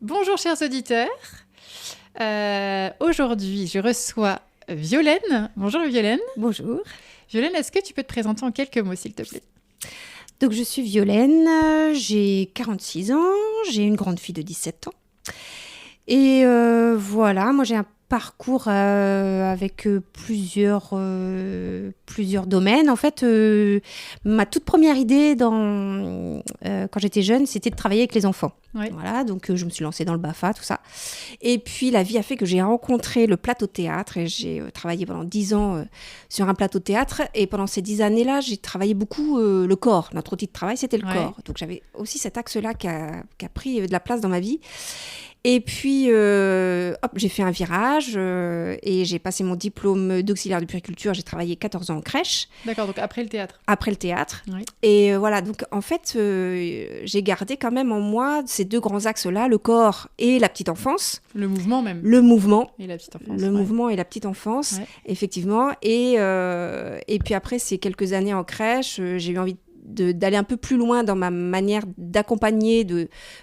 Bonjour chers auditeurs. Aujourd'hui, je reçois Violaine. Bonjour Violaine. Bonjour. Violaine, est-ce que tu peux te présenter en quelques mots, s'il te plaît? Donc, je suis Violaine, j'ai 46 ans, j'ai une grande fille de 17 ans. Et voilà, moi j'ai un parcours avec plusieurs domaines. En fait, ma toute première idée quand j'étais jeune, c'était de travailler avec les enfants. Oui. Voilà, donc je me suis lancée dans le BAFA, tout ça. Et puis la vie a fait que j'ai rencontré le plateau théâtre et j'ai travaillé pendant 10 ans sur un plateau théâtre. Et pendant ces 10 années-là, j'ai travaillé beaucoup le corps. Notre outil de travail, c'était le corps. Donc j'avais aussi cet axe-là qui a pris de la place dans ma vie. Et puis, j'ai fait un virage et j'ai passé mon diplôme d'auxiliaire de puériculture. J'ai travaillé 14 ans en crèche. D'accord, donc après le théâtre. Après le théâtre. Oui. Et voilà, donc en fait, j'ai gardé quand même en moi ces deux grands axes-là, le corps et la petite enfance. Le mouvement même. Le mouvement. Et la petite enfance. Le mouvement et la petite enfance, effectivement. Et puis après ces quelques années en crèche, j'ai eu envie d'aller un peu plus loin dans ma manière d'accompagner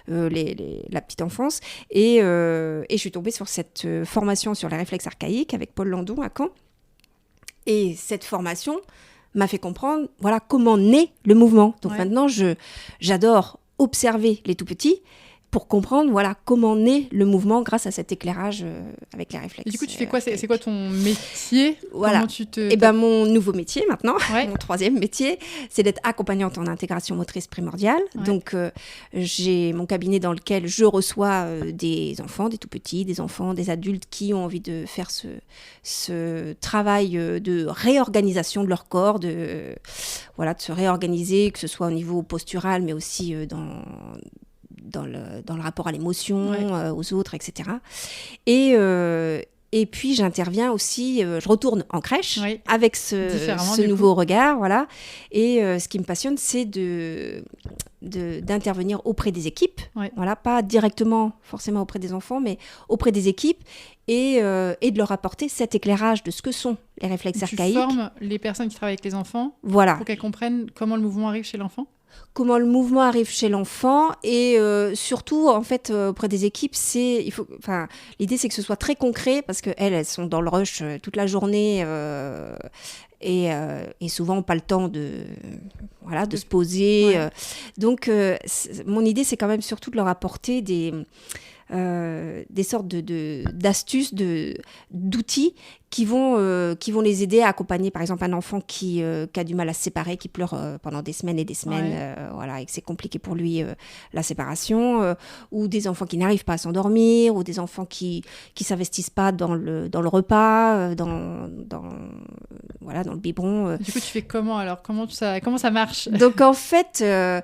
la petite enfance. Et je suis tombée sur cette formation sur les réflexes archaïques avec Paul Landon à Caen. Et cette formation m'a fait comprendre comment naît le mouvement. Donc maintenant, j'adore observer les tout-petits pour comprendre comment naît le mouvement grâce à cet éclairage avec les réflexes. Et du coup, tu fais quoi? C'est quoi ton métier? Voilà. Mon nouveau métier maintenant, mon troisième métier, c'est d'être accompagnante en intégration motrice primordiale. Ouais. Donc, j'ai mon cabinet dans lequel je reçois des enfants, des tout-petits, des enfants, des adultes qui ont envie de faire ce travail de réorganisation de leur corps, de se réorganiser, que ce soit au niveau postural, mais aussi dans le rapport à l'émotion, aux autres, etc. Et puis, j'interviens aussi, je retourne en crèche avec ce nouveau regard. Voilà. Et ce qui me passionne, c'est d'intervenir auprès des équipes. Voilà, pas directement forcément auprès des enfants, mais auprès des équipes et de leur apporter cet éclairage de ce que sont les réflexes archaïques. Tu formes les personnes qui travaillent avec les enfants pour qu'elles comprennent comment le mouvement arrive chez l'enfant? Comment le mouvement arrive chez l'enfant et surtout en fait auprès des équipes, l'idée c'est que ce soit très concret parce que elles sont dans le rush toute la journée et souvent pas le temps de se poser. Donc mon idée c'est quand même surtout de leur apporter des sortes d'astuces, d'outils qui vont les aider à accompagner par exemple un enfant qui a du mal à se séparer, qui pleure pendant des semaines et des semaines, et que c'est compliqué pour lui la séparation, ou des enfants qui n'arrivent pas à s'endormir, ou des enfants qui s'investissent pas dans le repas, dans le biberon. Du coup, tu fais comment alors? Comment ça marche? Donc en fait, je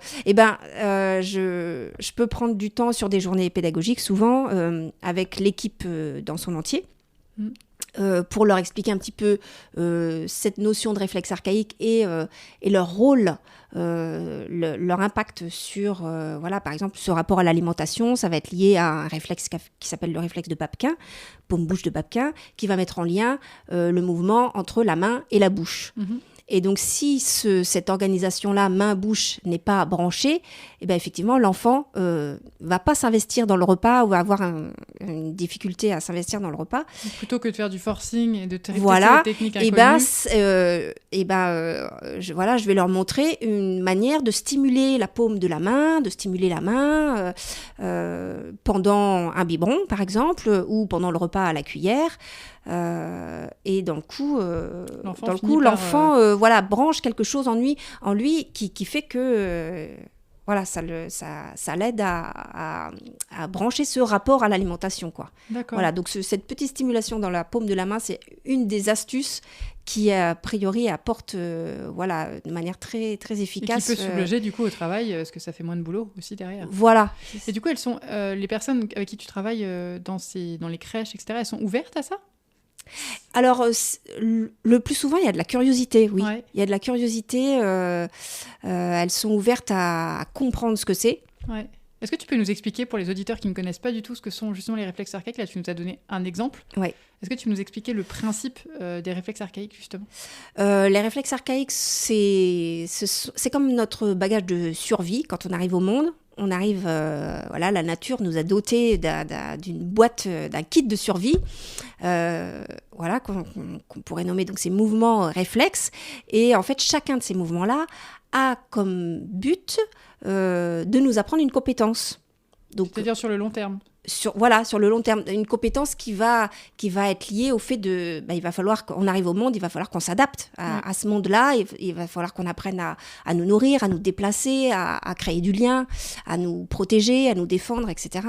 peux prendre du temps sur des journées pédagogiques, souvent avec l'équipe dans son entier. Pour leur expliquer un petit peu cette notion de réflexe archaïque et leur rôle, leur impact sur, par exemple, ce rapport à l'alimentation. Ça va être lié à un réflexe qui s'appelle le réflexe de Babkin, paume-bouche de Babkin, qui va mettre en lien le mouvement entre la main et la bouche. Mm-hmm. Et donc, si cette organisation-là, main-bouche, n'est pas branchée, effectivement, l'enfant va pas s'investir dans le repas ou va avoir une difficulté à s'investir dans le repas. Plutôt que de faire du forcing et de tester la technique inconnue. Je vais leur montrer une manière de stimuler la paume de la main, pendant un biberon, par exemple, ou pendant le repas à la cuillère. Et dans le coup, l'enfant branche quelque chose en lui qui fait que ça l'aide à brancher ce rapport à l'alimentation, quoi. D'accord. Voilà, donc cette petite stimulation dans la paume de la main, c'est une des astuces qui a priori apporte de manière très très efficace. Et qui peut soulager du coup au travail parce que ça fait moins de boulot aussi derrière. Voilà. Et du coup, elles sont les personnes avec qui tu travailles dans les crèches, etc. Elles sont ouvertes à ça? Alors, le plus souvent, il y a de la curiosité, oui. Ouais. Il y a de la curiosité. Elles sont ouvertes à comprendre ce que c'est. Ouais. Est-ce que tu peux nous expliquer, pour les auditeurs qui ne connaissent pas du tout ce que sont justement les réflexes archaïques? Là, tu nous as donné un exemple. Oui. Est-ce que tu peux nous expliquer le principe des réflexes archaïques, justement? Les réflexes archaïques, c'est comme notre bagage de survie quand on arrive au monde. on arrive, voilà, la nature nous a dotés d'une boîte, d'un kit de survie, voilà, qu'on pourrait nommer donc ces mouvements réflexes. Et en fait, chacun de ces mouvements-là a comme but de nous apprendre une compétence. Donc, c'est-à-dire sur le long terme. Sur le long terme, une compétence qui va être liée au fait de, il va falloir qu'on arrive au monde, il va falloir qu'on s'adapte à ce monde-là, il va falloir qu'on apprenne à nous nourrir, à nous déplacer, à créer du lien, à nous protéger, à nous défendre, etc.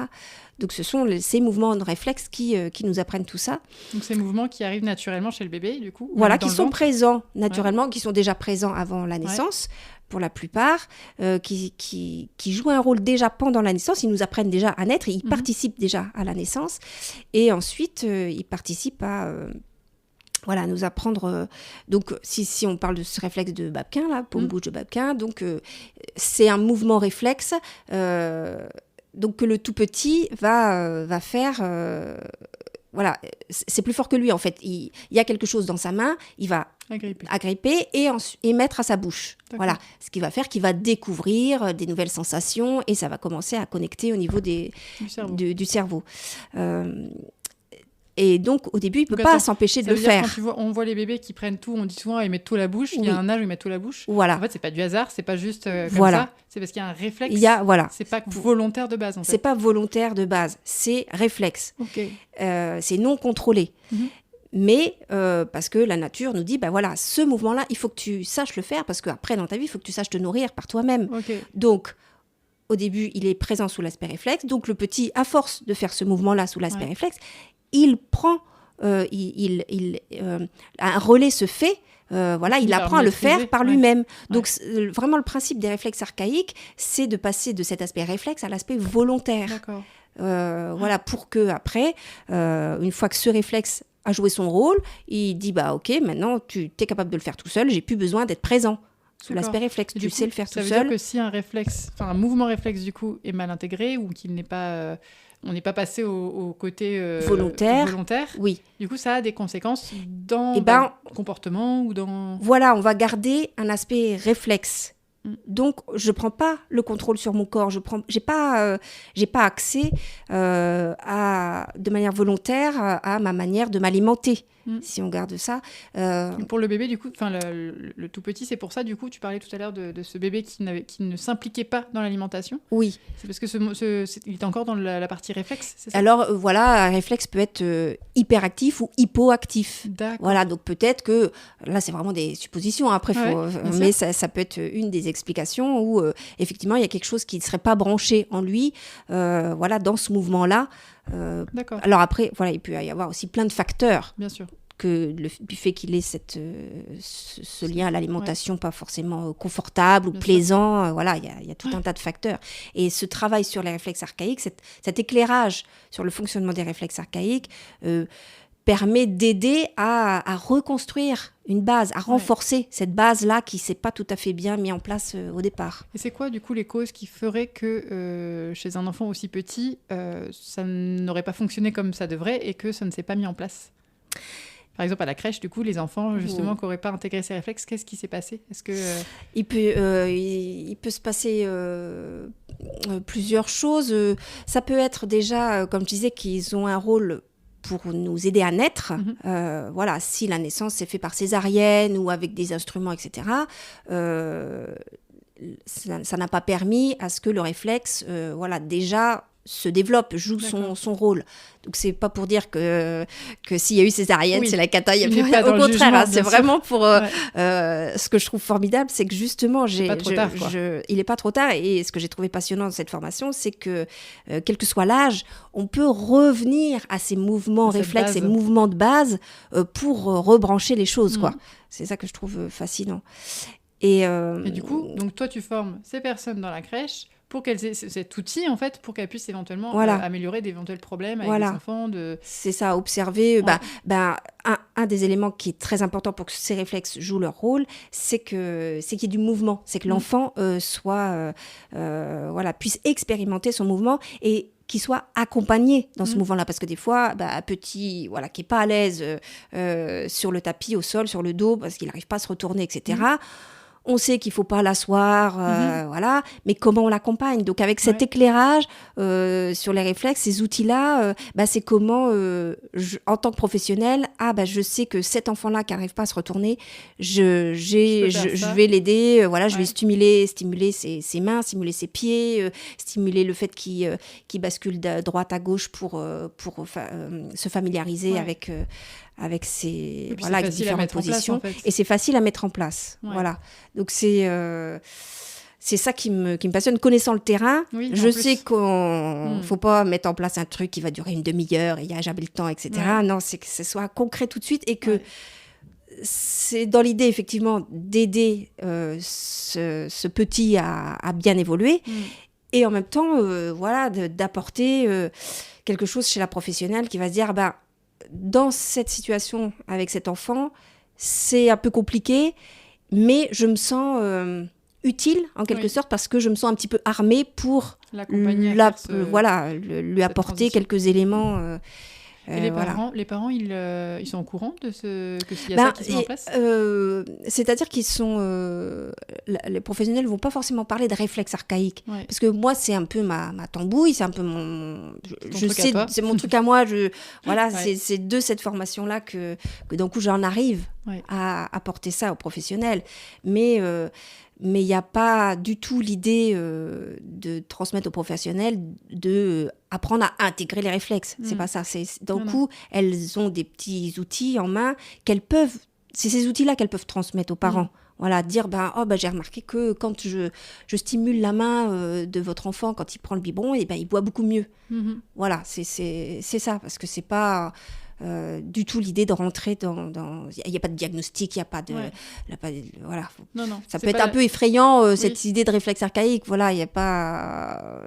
Donc ce sont ces mouvements de réflexe qui nous apprennent tout ça. Donc ces mouvements qui arrivent naturellement chez le bébé, du coup. Voilà, qui sont présents naturellement, qui sont déjà présents avant la naissance. Pour la plupart, qui jouent un rôle déjà pendant la naissance. Ils nous apprennent déjà à naître, ils participent déjà à la naissance. Et ensuite, ils participent à nous apprendre... donc, si on parle de ce réflexe de Babkin, là, paume-bouche de Babkin, donc c'est un mouvement réflexe donc que le tout petit va faire... voilà, c'est plus fort que lui, en fait. Il y a quelque chose dans sa main, il va agripper et mettre à sa bouche. D'accord. Voilà, ce qui va faire qu'il va découvrir des nouvelles sensations et ça va commencer à connecter au niveau du cerveau. Et donc, au début, il ne peut pas s'empêcher de le faire. Quand on voit les bébés qui prennent tout, on dit souvent ils mettent tout la bouche. Il y a un âge où ils mettent tout la bouche. Voilà. En fait, ce n'est pas du hasard, ce n'est pas juste comme ça. C'est parce qu'il y a un réflexe. Ce n'est pas volontaire de base, en fait. Ce n'est pas volontaire de base, c'est réflexe. Okay. C'est non contrôlé. Mais parce que la nature nous dit, voilà, ce mouvement-là, il faut que tu saches le faire, parce qu'après, dans ta vie, il faut que tu saches te nourrir par toi-même. Okay. Donc, au début, il est présent sous l'aspect réflexe. Donc, le petit, à force de faire ce mouvement-là sous l'aspect réflexe, il prend, un relais se fait, il apprend à le faire par lui-même. Donc, vraiment, le principe des réflexes archaïques, c'est de passer de cet aspect réflexe à l'aspect volontaire. D'accord. Voilà, pour que après, une fois que ce réflexe a joué son rôle, il dit ok, maintenant tu es capable de le faire tout seul, j'ai plus besoin d'être présent sous l'aspect réflexe, tu sais le faire tout seul. Ça veut dire que si un mouvement réflexe du coup est mal intégré ou qu'il n'est pas, on n'est pas passé au côté volontaire, oui. Du coup ça a des conséquences dans le comportement ou dans. Voilà, on va garder un aspect réflexe. Donc, je ne prends pas le contrôle sur mon corps. J'ai pas accès de manière volontaire à ma manière de m'alimenter, si on garde ça. Pour le bébé, du coup, le tout petit, c'est pour ça, du coup, tu parlais tout à l'heure de ce bébé qui ne s'impliquait pas dans l'alimentation. Oui. C'est parce que il est encore dans la partie réflexe, c'est ça ? Alors, un réflexe peut être hyperactif ou hypoactif. D'accord. Voilà, donc peut-être que, là, c'est vraiment des suppositions, après, mais ça peut être une des explications où, effectivement, il y a quelque chose qui ne serait pas branché en lui, dans ce mouvement-là. D'accord. Alors après, il peut y avoir aussi plein de facteurs. Bien sûr. Que du fait qu'il ait ce lien à l'alimentation pas forcément confortable ou bien plaisant, il y a tout un tas de facteurs. Et ce travail sur les réflexes archaïques, cet éclairage sur le fonctionnement des réflexes archaïques permet d'aider à reconstruire une base, à renforcer cette base-là qui ne s'est pas tout à fait bien mise en place au départ. Et c'est quoi, du coup, les causes qui feraient que chez un enfant aussi petit, ça n'aurait pas fonctionné comme ça devrait et que ça ne s'est pas mis en place ? Par exemple, à la crèche, du coup, les enfants, justement, qui n'auraient pas intégré ces réflexes, qu'est-ce qui s'est passé ? Est-ce que il peut se passer plusieurs choses. Ça peut être déjà, comme je disais, qu'ils ont un rôle pour nous aider à naître. Si la naissance s'est faite par césarienne ou avec des instruments, etc., ça n'a pas permis à ce que le réflexe, déjà se développe, joue son rôle. Donc c'est pas pour dire que s'il y a eu césarienne, c'est la cata, il y a plus rien. Au contraire, c'est vraiment pour ce que je trouve formidable, c'est que justement, il est pas trop tard. Et ce que j'ai trouvé passionnant dans cette formation, c'est que quel que soit l'âge, on peut revenir à ces mouvements réflexes, ces mouvements de base pour rebrancher les choses, quoi. C'est ça que je trouve fascinant. Et du coup, donc toi, tu formes ces personnes dans la crèche pour qu'elles aient cet outil, en fait, pour qu'elles puissent éventuellement améliorer d'éventuels problèmes avec les enfants. C'est ça, observer. Un des éléments qui est très important pour que ces réflexes jouent leur rôle, c'est qu'il y ait du mouvement, c'est que l'enfant puisse expérimenter son mouvement et qu'il soit accompagné dans ce mouvement-là. Parce que des fois, petit, qui n'est pas à l'aise sur le tapis, au sol, sur le dos, parce qu'il n'arrive pas à se retourner, etc., On sait qu'il ne faut pas l'asseoir, voilà, mais comment on l'accompagne? Donc, avec cet éclairage sur les réflexes, ces outils-là, c'est comment, en tant que professionnel, je sais que cet enfant-là qui n'arrive pas à se retourner, je vais l'aider, je vais stimuler ses mains, stimuler ses pieds, stimuler le fait qu'il bascule de droite à gauche pour se familiariser avec ces différentes positions. Place, en fait. Et c'est facile à mettre en place. Voilà. Donc c'est ça qui me passionne. Connaissant le terrain, je sais qu'il ne faut pas mettre en place un truc qui va durer une demi-heure et il n'y a jamais le temps, etc. Non, c'est que ce soit concret tout de suite et que c'est dans l'idée, effectivement, d'aider ce petit à bien évoluer et en même temps, d'apporter quelque chose chez la professionnelle qui va se dire, dans cette situation avec cet enfant, c'est un peu compliqué, mais je me sens utile en quelque sorte parce que je me sens un petit peu armée pour lui apporter quelques éléments. Et les parents, ils sont au courant de qu'il y a ça qui se met en place. C'est-à-dire qu'ils sont... les professionnels ne vont pas forcément parler de réflexes archaïques. Parce que moi, c'est un peu ma tambouille, c'est un peu mon... c'est mon truc à moi. C'est de cette formation-là que d'un coup, j'en arrive à apporter ça aux professionnels. Mais il n'y a pas du tout l'idée de transmettre aux professionnels d'apprendre à intégrer les réflexes. C'est pas ça. D'un coup, elles ont des petits outils en main qu'elles peuvent... C'est ces outils-là qu'elles peuvent transmettre aux parents. Voilà, dire, j'ai remarqué que quand je stimule la main de votre enfant, quand il prend le biberon, il boit beaucoup mieux. Voilà, c'est ça, parce que c'est pas... du tout l'idée de rentrer dans... Il n'y a pas de diagnostic, il n'y a pas de... voilà. Non, ça peut être un peu effrayant, cette idée de réflexe archaïque. Voilà, il n'y a pas...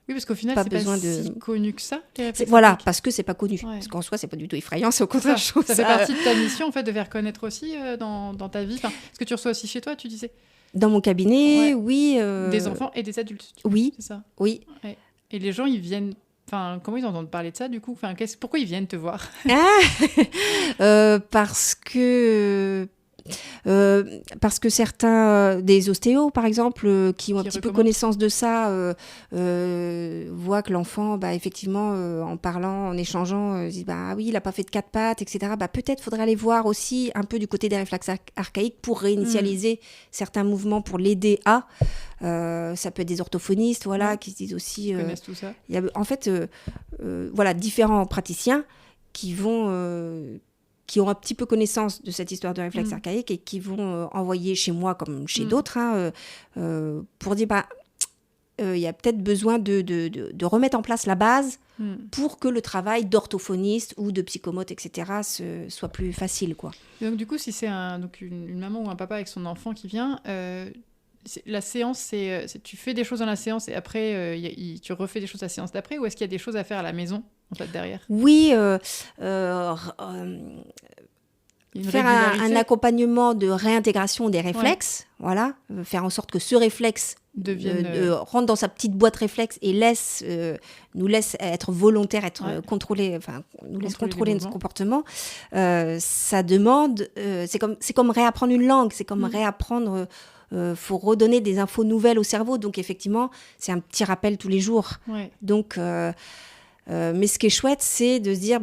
Oui, parce qu'au final, c'est pas si connu que ça, les réflexes archaïques. Parce que c'est pas connu. Parce qu'en soi, c'est pas du tout effrayant, c'est au contraire. Ça fait partie de ta mission, en fait, de faire connaître aussi dans ta vie. Est-ce que tu reçois aussi chez toi, tu disais? Dans mon cabinet, oui. Des enfants et des adultes. Oui. C'est ça? Oui. Ouais. Et les gens, ils viennent... comment ils entendent parler de ça, du coup? Pourquoi ils viennent te voir? Parce que certains, des ostéos par exemple, qui ont un petit peu connaissance de ça, voient que l'enfant, effectivement, en parlant, en échangeant, disent oui, il n'a pas fait de 4 pattes, etc. Peut-être faudrait aller voir aussi un peu du côté des réflexes archaïques pour réinitialiser certains mouvements, pour l'aider à... ça peut être des orthophonistes, qui se disent aussi... Ils connaissent tout ça. Il y a, en fait, différents praticiens qui ont un petit peu connaissance de cette histoire de réflexe archaïque et qui vont envoyer chez moi comme chez d'autres pour dire il y a peut-être besoin de remettre en place la base pour que le travail d'orthophoniste ou de psychomote, etc., soit plus facile, quoi. Et donc, du coup, si c'est une maman ou un papa avec son enfant qui vient... la séance, tu fais des choses dans la séance et après, tu refais des choses à la séance d'après, ou est-ce qu'il y a des choses à faire à la maison, en fait, derrière? Oui, faire un accompagnement de réintégration des réflexes, faire en sorte que ce réflexe rentre dans sa petite boîte réflexe et nous laisse être volontaire, être contrôlé, nous laisse contrôler notre comportement. Ça demande, c'est comme réapprendre une langue, c'est comme réapprendre... faut redonner des infos nouvelles au cerveau, donc effectivement c'est un petit rappel tous les jours. Donc mais ce qui est chouette, c'est de se dire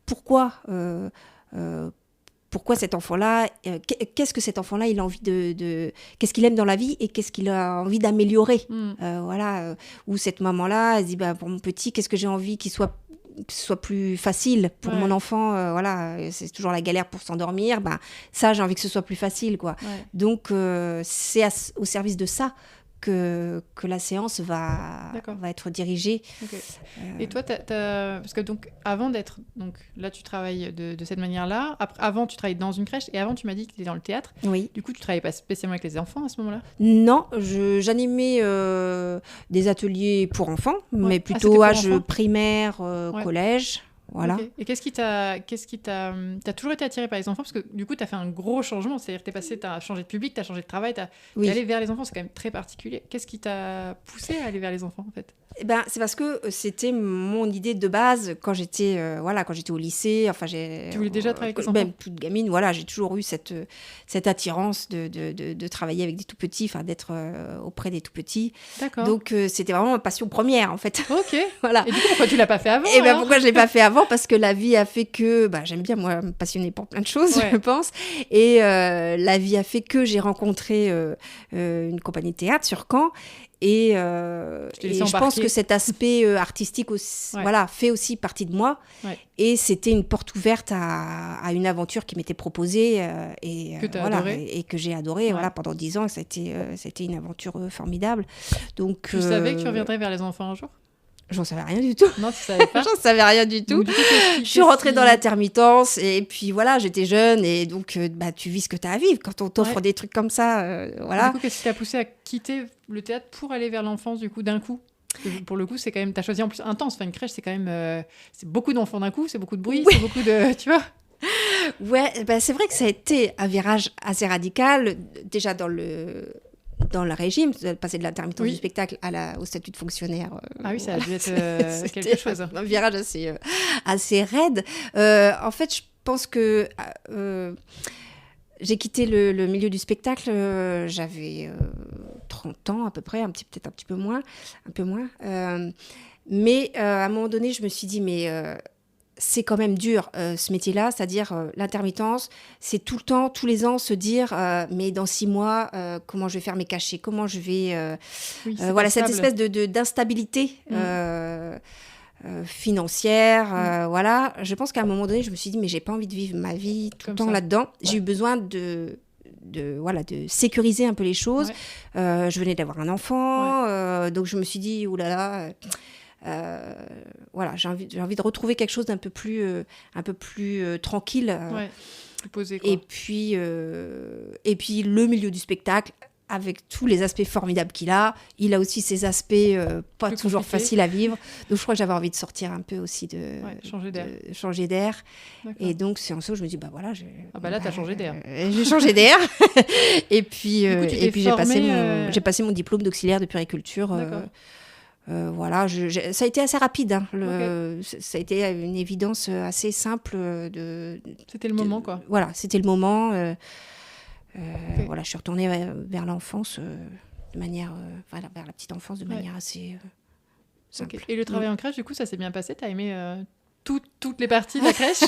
pourquoi cet enfant-là, qu'est-ce que cet enfant-là il a envie qu'est-ce qu'il aime dans la vie et qu'est-ce qu'il a envie d'améliorer. Ou cette maman-là, elle se dit pour mon petit, qu'est-ce que j'ai envie qu'il soit plus facile pour mon enfant, c'est toujours la galère pour s'endormir, ça j'ai envie que ce soit plus facile, quoi. Donc c'est au service de ça que la séance va être dirigée. Et toi, parce que avant d'être... Donc là, tu travailles de cette manière-là. Avant, tu travaillais dans une crèche. Et avant, tu m'as dit que tu étais dans le théâtre. Oui. Du coup, tu ne travaillais pas spécialement avec les enfants à ce moment-là? Non, j'animais des ateliers pour enfants, mais plutôt âge primaire, collège. Voilà. Okay. Et qu'est-ce qui t'a toujours été attirée par les enfants? Parce que du coup, tu as fait un gros changement. C'est-à-dire que tu as changé de public, tu as changé de travail, t'es allé vers les enfants. C'est quand même très particulier. Qu'est-ce qui t'a poussé à aller vers les enfants, en fait? C'est parce que c'était mon idée de base quand j'étais au lycée. Enfin, Tu voulais déjà travailler avec les enfants? Même toute gamine, voilà, j'ai toujours eu cette attirance de travailler avec des tout petits, enfin d'être auprès des tout petits. D'accord. Donc c'était vraiment ma passion première en fait. Ok. Voilà. Et du coup, pourquoi tu l'as pas fait avant? Et pourquoi je l'ai pas fait avant? Parce que la vie a fait que j'aime bien moi me passionner pour plein de choses, je pense. Et la vie a fait que j'ai rencontré une compagnie de théâtre sur Caen. Et je pense que cet aspect artistique aussi, fait aussi partie de moi. Ouais. Et c'était une porte ouverte à une aventure qui m'était proposée et que j'ai adorée pendant 10 ans. Ça a été une aventure formidable. Donc, tu savais que tu reviendrais vers les enfants un jour? J'en savais rien du tout. Non, tu savais pas? J'en savais rien du tout. Donc, je suis rentrée dans l'intermittence et puis voilà, j'étais jeune et donc tu vis ce que tu as à vivre quand on t'offre des trucs comme ça. Voilà. Du coup, qu'est-ce qui t'a poussé à quitter le théâtre pour aller vers l'enfance du coup d'un coup? Pour le coup, c'est quand même, t'as choisi en plus intense. Enfin, une crèche, c'est quand même, c'est beaucoup d'enfants d'un coup, c'est beaucoup de bruit, c'est beaucoup de, tu vois. Ouais, c'est vrai que ça a été un virage assez radical déjà dans le régime, passer de l'intermittence du spectacle au statut de fonctionnaire. Ah oui, ça a dû être quelque chose. Un virage assez raide. En fait, je pense que j'ai quitté le milieu du spectacle, j'avais 30 ans à peu près, peut-être un petit peu moins, un peu moins. Mais à un moment donné, je me suis dit, mais c'est quand même dur ce métier-là, c'est-à-dire l'intermittence, c'est tout le temps, tous les ans, se dire mais dans 6 mois, comment je vais faire mes cachets, comment je vais... voilà, cette espèce d'instabilité financière, voilà. Je pense qu'à un moment donné, je me suis dit, mais j'ai pas envie de vivre ma vie tout le temps là-dedans. Ouais. J'ai eu besoin de sécuriser un peu les choses. Ouais. Je venais d'avoir un enfant, donc je me suis dit, oulala... voilà, j'ai envie de retrouver quelque chose d'un peu plus tranquille. Plus posé, quoi. Et puis le milieu du spectacle, avec tous les aspects formidables qu'il a, il a aussi ses aspects pas plus toujours compliqué. faciles à vivre. Donc je crois que j'avais envie de sortir un peu aussi changer d'air. Et donc c'est en ça où je me dis voilà. Là t'as changé d'air. J'ai changé d'air. Et puis coup, j'ai passé mon diplôme d'auxiliaire de puériculture. Voilà, ça a été assez rapide. Hein. Ça a été une évidence assez simple. C'était le moment, quoi. Voilà, c'était le moment. Voilà, je suis retournée vers l'enfance de manière... vers la petite enfance de manière assez simple. Okay. Et le travail en crèche, du coup, ça s'est bien passé? T'as aimé toutes les parties de la crèche?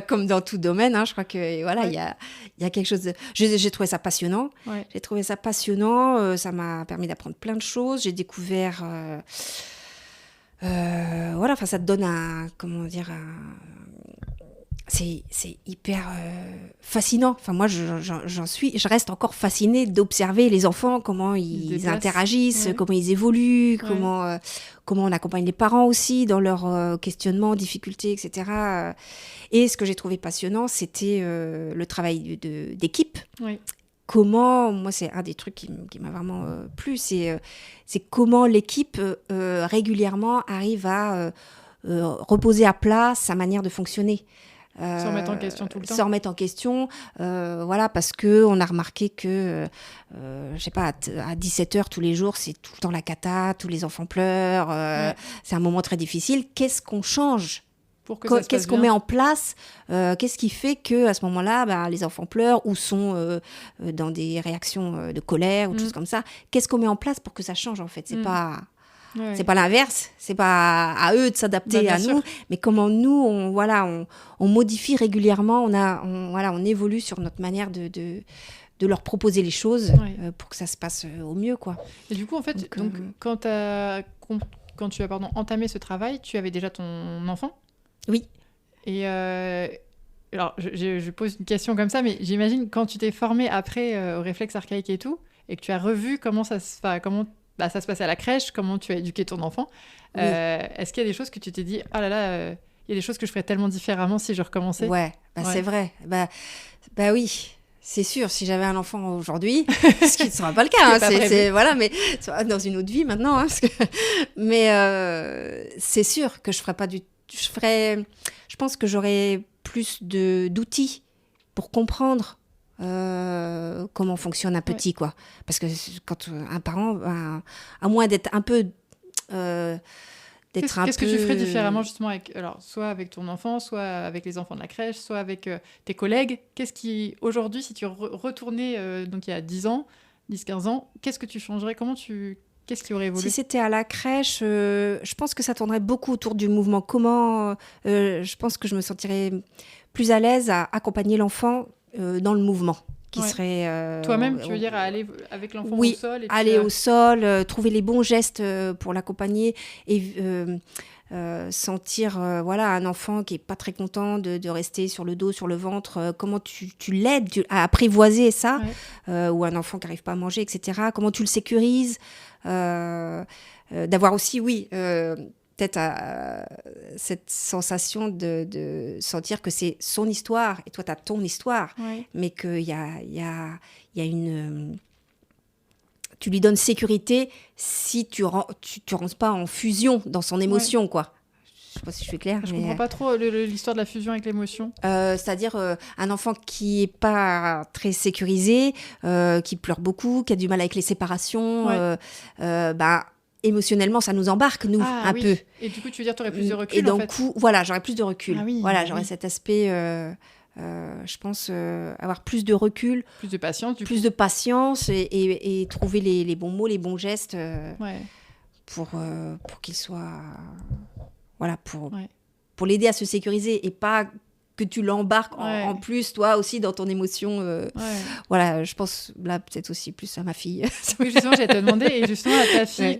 Comme dans tout domaine, hein, je crois que voilà, il y a quelque chose de... J'ai trouvé ça passionnant. Ouais. J'ai trouvé ça passionnant. Ça m'a permis d'apprendre plein de choses. J'ai découvert... voilà, ça te donne c'est hyper fascinant. Enfin, moi, je reste encore fascinée d'observer les enfants, comment ils interagissent, comment ils évoluent, comment on accompagne les parents aussi dans leurs questionnements, difficultés, etc. Et ce que j'ai trouvé passionnant, c'était le travail d'équipe. Oui. Comment, moi, c'est un des trucs qui m'a vraiment plu, c'est comment l'équipe régulièrement arrive à reposer à plat sa manière de fonctionner. Sans remettre en question tout le temps. Sans remettre en question, voilà, parce qu'on a remarqué que, je sais pas, à 17h tous les jours, c'est tout le temps la cata, tous les enfants pleurent, c'est un moment très difficile. Qu'est-ce qu'on change ? Qu'est-ce qu'on met en place? Qu'est-ce qui fait qu'à ce moment-là, les enfants pleurent ou sont dans des réactions de colère ou des choses comme ça? Qu'est-ce qu'on met en place pour que ça change, en fait? C'est pas... Ouais. C'est pas l'inverse, c'est pas à eux de s'adapter à nous, mais comment nous, on modifie régulièrement, on évolue sur notre manière de leur proposer les choses pour que ça se passe au mieux, quoi. Et du coup, en fait, donc, quand tu as entamé ce travail, tu avais déjà ton enfant? Oui. Et alors, je pose une question comme ça, mais j'imagine quand tu t'es formée après au réflexe archaïque et tout, et que tu as revu comment ça se passait à la crèche, comment tu as éduqué ton enfant. Oui. Est-ce qu'il y a des choses que tu t'es dit, oh là là, il y a des choses que je ferais tellement différemment si je recommençais? Ouais. C'est vrai. Oui, c'est sûr, si j'avais un enfant aujourd'hui, ce qui ne sera pas le cas, voilà, mais dans une autre vie maintenant, hein, mais c'est sûr que je ferais pas je pense que j'aurais plus d'outils pour comprendre comment fonctionne un petit, quoi. Parce que quand un parent, à moins d'être un peu d'être un Qu'est-ce peu... que tu ferais différemment justement soit avec ton enfant, soit avec les enfants de la crèche, soit avec tes collègues? Qu'est-ce qui, aujourd'hui, si tu retournais donc il y a 10 ans, 10-15 ans, qu'est-ce que tu changerais? Qu'est-ce qui aurait évolué? Si c'était à la crèche, je pense que ça tournerait beaucoup autour du mouvement. Je pense que je me sentirais plus à l'aise à accompagner l'enfant dans le mouvement. Serait... Toi-même, tu veux dire, à aller avec l'enfant oui, au sol? Aller au sol, trouver les bons gestes pour l'accompagner et sentir un enfant qui n'est pas très content de rester sur le dos, sur le ventre. Comment tu l'aides à apprivoiser ça, ou un enfant qui n'arrive pas à manger, etc. Comment tu le sécurises, d'avoir aussi, peut-être cette sensation de sentir que c'est son histoire et toi, tu as ton histoire, mais qu'il y a une... Tu lui donnes sécurité si tu rentres pas en fusion dans son émotion, quoi. Je sais pas si je suis claire. Je comprends pas trop l'histoire de la fusion avec l'émotion. C'est-à-dire un enfant qui est pas très sécurisé, qui pleure beaucoup, qui a du mal avec les séparations, émotionnellement, ça nous embarque, nous, peu. Et du coup, tu veux dire, tu aurais plus de recul, et donc, j'aurais plus de recul. J'aurais cet aspect, je pense, avoir plus de recul. Plus de patience, de patience et trouver les bons mots, les bons gestes pour qu'il soit... pour l'aider à se sécuriser et pas que tu l'embarques en plus, toi aussi, dans ton émotion. Je pense là peut-être aussi plus à ma fille. Oui, justement, j'allais te demander, et justement à ta fille,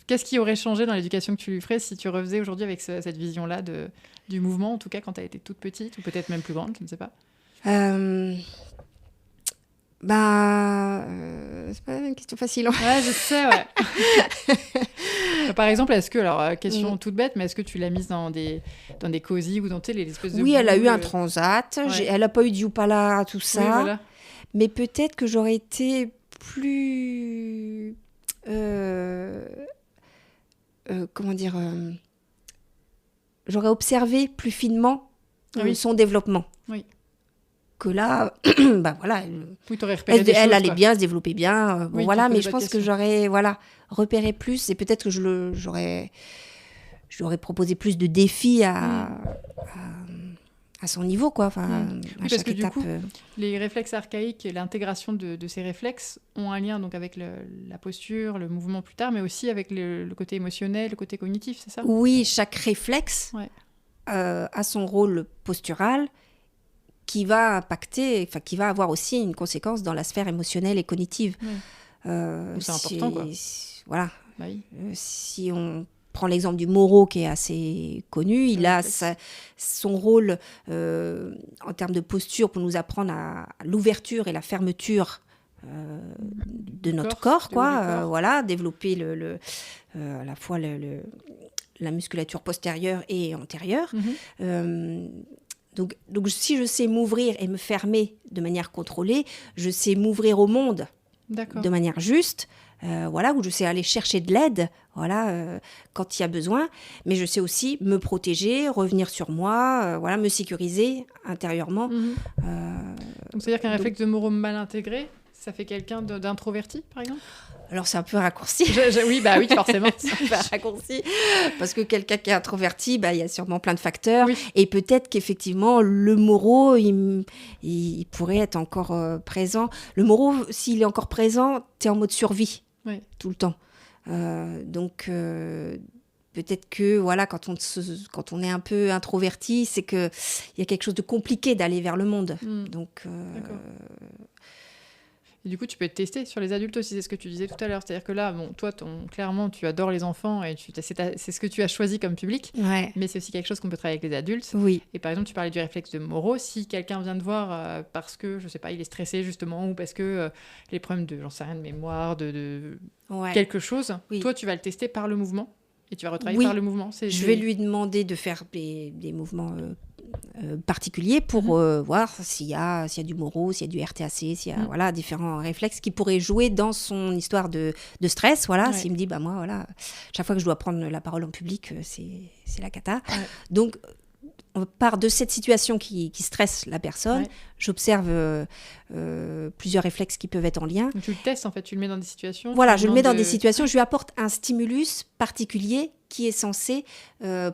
qu'est-ce qui aurait changé dans l'éducation que tu lui ferais si tu refaisais aujourd'hui avec cette vision-là du mouvement, en tout cas quand tu as été toute petite, ou peut-être même plus grande, je ne sais pas. C'est pas une question facile. Ouais, je sais, Par exemple, est-ce que, alors, question toute bête, mais est-ce que tu l'as mise dans des cosy ou dans les espèces de... Oui, elle a eu un transat. Elle n'a pas eu de Youpala, tout ça. Oui, voilà. Mais peut-être que j'aurais été plus... comment dire j'aurais observé plus finement son développement. Oui. Que là, elle allait bien, se développer bien. Mais je pense que j'aurais repéré plus et peut-être que j'aurais proposé plus de défis à son niveau, quoi. Parce que du coup, les réflexes archaïques et l'intégration de ces réflexes ont un lien donc avec la posture, le mouvement plus tard, mais aussi avec le côté émotionnel, le côté cognitif, c'est ça? Oui, chaque réflexe a son rôle postural qui va impacter, qui va avoir aussi une conséquence dans la sphère émotionnelle et cognitive. C'est important, quoi. Si on prend l'exemple du Moro, qui est assez connu, il a son rôle en termes de posture pour nous apprendre à l'ouverture et la fermeture de notre corps, développer à la fois la musculature postérieure et antérieure. Donc, si je sais m'ouvrir et me fermer de manière contrôlée, je sais m'ouvrir au monde de manière juste, où je sais aller chercher de l'aide quand il y a besoin, mais je sais aussi me protéger, revenir sur moi, me sécuriser intérieurement. Donc, c'est-à-dire qu'un réflexe de Moro mal intégré, ça fait quelqu'un d'introverti, par exemple? Alors, c'est un peu raccourci. Oui, forcément. C'est un peu raccourci. Parce que quelqu'un qui est introverti, il y a sûrement plein de facteurs. Oui. Et peut-être qu'effectivement, le Moro, il pourrait être encore présent. Le Moro, s'il est encore présent, tu es en mode survie tout le temps. Donc, peut-être que quand on est un peu introverti, c'est qu'il y a quelque chose de compliqué d'aller vers le monde. Donc, et du coup, tu peux te tester sur les adultes aussi, c'est ce que tu disais tout à l'heure. C'est-à-dire que là, toi, clairement, tu adores les enfants et c'est ce que tu as choisi comme public. Mais c'est aussi quelque chose qu'on peut travailler avec les adultes. Oui. Et par exemple, tu parlais du réflexe de Moro. Si quelqu'un vient te voir parce que, je sais pas, il est stressé justement, ou parce que les problèmes de mémoire, de quelque chose, toi, tu vas le tester par le mouvement et tu vas retravailler par le mouvement. Je vais lui demander de faire des mouvements particulier pour voir s'il y a du Moro, s'il y a du RTAC, s'il y a différents réflexes qui pourraient jouer dans son histoire de stress. S'il me dit, chaque fois que je dois prendre la parole en public, c'est la cata. Donc, on part de cette situation qui stresse la personne. Ouais. J'observe plusieurs réflexes qui peuvent être en lien. Donc, tu le testes, en fait, tu le mets dans des situations. Voilà, tu lui je le mets dans demandes des situations, je lui apporte un stimulus particulier qui est censé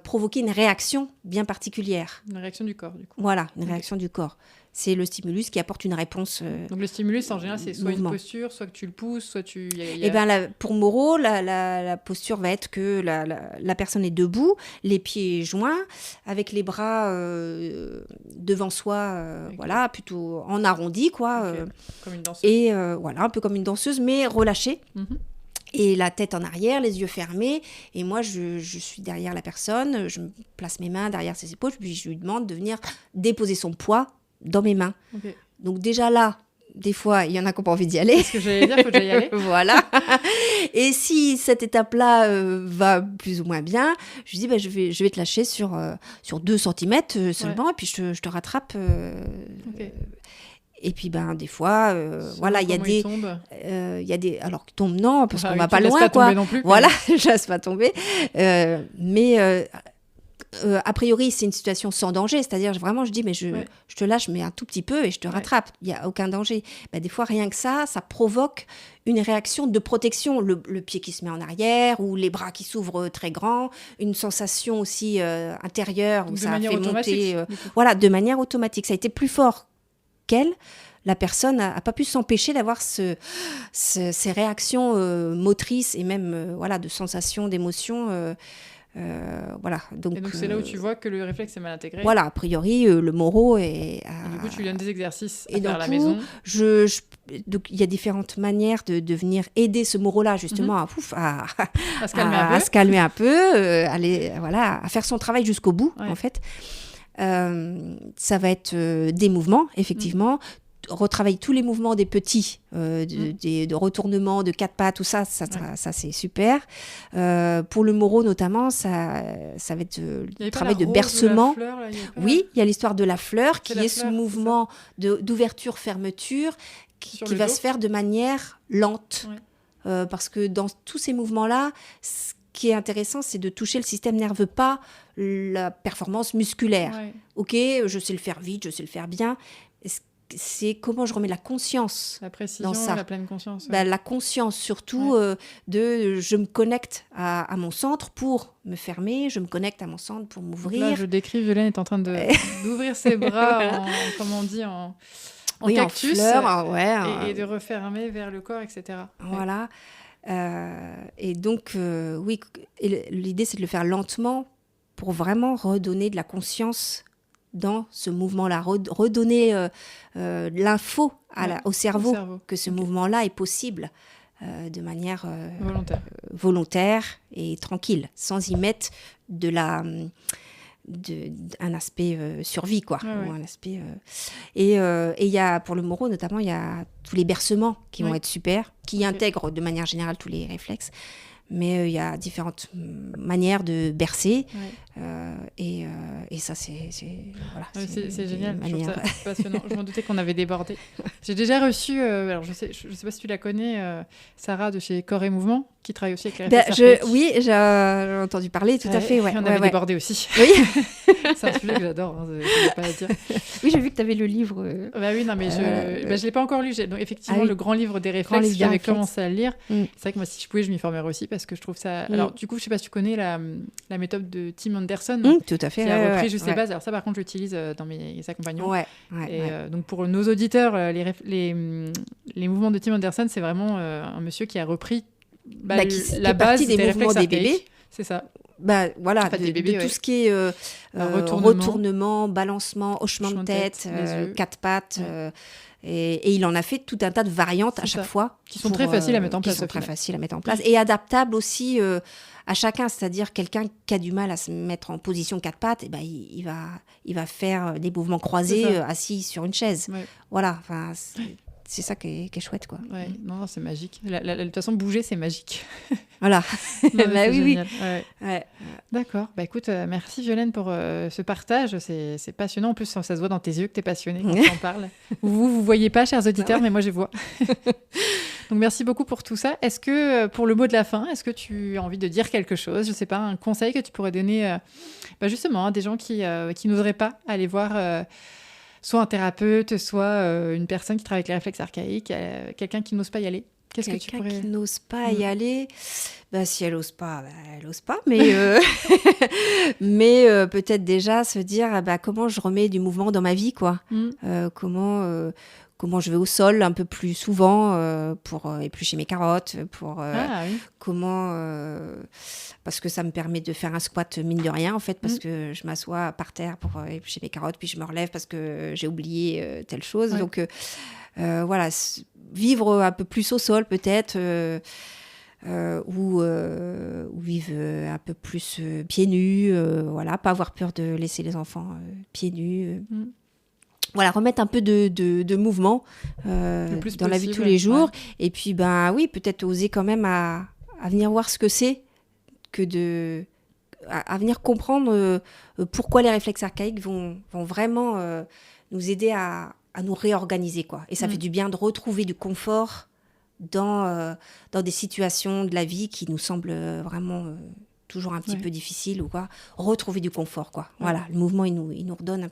provoquer une réaction bien particulière. Une réaction du corps, du coup. Voilà, une Ok. réaction du corps. C'est le stimulus qui apporte une réponse. Donc, le stimulus, en général, c'est soit mouvement. une posture, soit que tu le pousses, soit tu... Eh ben, pour Moreau, la posture va être que la personne est debout, les pieds joints, avec les bras devant soi, Ok. voilà, plutôt en arrondi, quoi. Ok. Comme une danseuse. Et voilà, un peu comme une danseuse, mais relâchée. Mhm. Et la tête en arrière, les yeux fermés. Et moi, je suis derrière la personne, je me place mes mains derrière ses épaules, puis je lui demande de venir déposer son poids dans mes mains. Ok. Donc déjà là, des fois, il y en a qui n'ont pas envie d'y aller. Ce que j'allais dire, faut que j'aille y aller. Voilà. Et si cette étape-là va plus ou moins bien, je lui dis, bah, je vais te lâcher sur 2 cm seulement, et puis je te rattrape. Ok. Et puis, ben, des fois, voilà, il y a Comment des... il tombe. Il y a des... Alors, qui tombent, non, parce Enfin, qu'on va tu pas laisses loin, pas quoi. tomber non plus, mais- Voilà, je laisse pas tomber. Mais a priori, c'est une situation sans danger. C'est-à-dire, vraiment, je dis, mais je te lâche, mais un tout petit peu, et je te rattrape. Il n'y a aucun danger. Ben, des fois, rien que ça provoque une réaction de protection. Le pied qui se met en arrière, ou les bras qui s'ouvrent très grands. Une sensation aussi intérieure, où De ça manière fait automatique, monter... du coup. voilà, de manière automatique. Ça a été plus fort qu'elle. La personne n'a pas pu s'empêcher d'avoir ces réactions motrices et même voilà, de sensations, d'émotions. Voilà. Et donc, c'est là où tu vois que le réflexe est mal intégré. Voilà, a priori, le Moreau est... Et du coup, tu lui donnes des exercices à Et faire à donc, la maison. donc, il y a différentes manières de venir aider ce Moreau-là, justement, à À se calmer un peu. à se calmer un peu, voilà, à faire son travail jusqu'au bout, Ouais. en fait. Ça va être des mouvements, effectivement. Retravailler tous les mouvements des petits, de retournement, de 4 pas, tout ça, ça c'est super. Pour le Moreau, notamment, ça va être Il y avait le pas travail la de rose ou bercement. la fleur, là, il y avait pas Oui, il y a l'histoire de la fleur, C'est qui la est fleur, ce c'est mouvement d'ouverture-fermeture, qui le va dos. se faire de manière lente. Ouais. Parce que dans tous ces mouvements-là, ce qui est intéressant, c'est de toucher le système nerveux, pas la performance musculaire. Ouais. Ok, je sais le faire vite, je sais le faire bien. C'est comment je remets la conscience La précision, dans ça. la pleine conscience. Ouais. Bah, la conscience surtout je me connecte à mon centre pour me fermer, je me connecte à mon centre pour Donc m'ouvrir. là, je décris, Violaine est en train d'ouvrir ses bras comme on dit, en cactus. En fleur, Et de refermer vers le corps, etc. Voilà. Et donc, oui, l'idée, c'est de le faire lentement pour vraiment redonner de la conscience dans ce mouvement-là, redonner l'info au cerveau, que ce mouvement-là est possible de manière volontaire et tranquille, sans y mettre un aspect survie, quoi. Ou un aspect, et il y a, pour le Moreau notamment, il y a tous les bercements qui vont être super, qui intègrent de manière générale tous les réflexes. Mais il y a différentes manières de bercer. Et ça, c'est génial. Je trouve ça passionnant. Je m'en doutais qu'on avait débordé. J'ai déjà reçu, alors je sais pas si tu la connais, Sarah de chez Corps et Mouvement, qui travaille aussi avec les réflexes. Oui, j'ai entendu parler, tout à fait. On avait débordé aussi. Oui. C'est un sujet que j'adore, je ne pas à dire. Oui, j'ai vu que tu avais le livre. Bah oui, non, mais je ne l'ai pas encore lu. Donc, effectivement, le grand livre des réflexes, j'avais commencé à le lire. C'est vrai que moi, si je pouvais, je m'y formerais aussi parce que je trouve ça. Alors, du coup, je ne sais pas si tu connais la méthode de Tim Anderson. Tout à fait. Qui a repris juste les bases. Alors, ça, par contre, je l'utilise dans mes accompagnements. Donc, pour nos auditeurs, les mouvements de Tim Anderson, c'est vraiment un monsieur qui a repris la base des mouvements des bébés. C'est ça. Bah, voilà, de tout ce qui est retournement, balancement, hochement de tête, 4 pattes. Et il en a fait tout un tas de variantes à chaque fois. Qui sont très faciles à mettre en place. Qui sont très faciles à mettre en place. Et adaptables aussi à chacun. C'est-à-dire quelqu'un qui a du mal à se mettre en position 4 pattes, et ben, il va faire des mouvements croisés assis sur une chaise. Voilà, enfin... C'est ça qui est chouette, quoi. Ouais, non, c'est magique. De toute façon, bouger, c'est magique. Voilà. Bah oui. Ouais. D'accord. Bah écoute, merci Violaine pour ce partage. C'est passionnant. En plus, ça se voit dans tes yeux que tu es passionnée quand tu en parles. Vous voyez pas, chers auditeurs, mais moi, je vois. Donc merci beaucoup pour tout ça. Est-ce que pour le mot de la fin, est-ce que tu as envie de dire quelque chose? Je sais pas, un conseil que tu pourrais donner justement à des gens qui n'oseraient pas aller voir soit un thérapeute, soit une personne qui travaille avec les réflexes archaïques, quelqu'un qui n'ose pas y aller. Qu'est-ce que tu pourrais... Quelqu'un qui n'ose pas y aller, si elle n'ose pas, elle n'ose pas, mais, mais peut-être déjà se dire comment je remets du mouvement dans ma vie, quoi. Comment je vais au sol un peu plus souvent pour éplucher mes carottes, parce que ça me permet de faire un squat mine de rien, en fait, parce que je m'assois par terre pour éplucher mes carottes, puis je me relève parce que j'ai oublié telle chose. Ouais. Donc, voilà, vivre un peu plus au sol, peut-être, ou vivre un peu plus pieds nus, voilà, pas avoir peur de laisser les enfants pieds nus. Voilà, remettre un peu de mouvement dans la vie de tous les jours. Ouais. Et puis, oui, peut-être oser quand même à venir voir ce que c'est que à venir comprendre pourquoi les réflexes archaïques vont vraiment nous aider à nous réorganiser, quoi. Et ça fait du bien de retrouver du confort dans des situations de la vie qui nous semblent vraiment toujours un petit peu difficiles ou quoi. Retrouver du confort, quoi. Voilà, le mouvement, il nous redonne un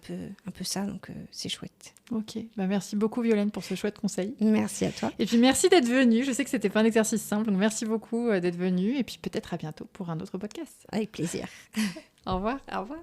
peu ça, donc c'est chouette. Ok, merci beaucoup Violaine pour ce chouette conseil. Merci à toi. Et puis merci d'être venue. Je sais que c'était pas un exercice simple, donc merci beaucoup d'être venue. Et puis peut-être à bientôt pour un autre podcast. Avec plaisir. Au revoir. Au revoir.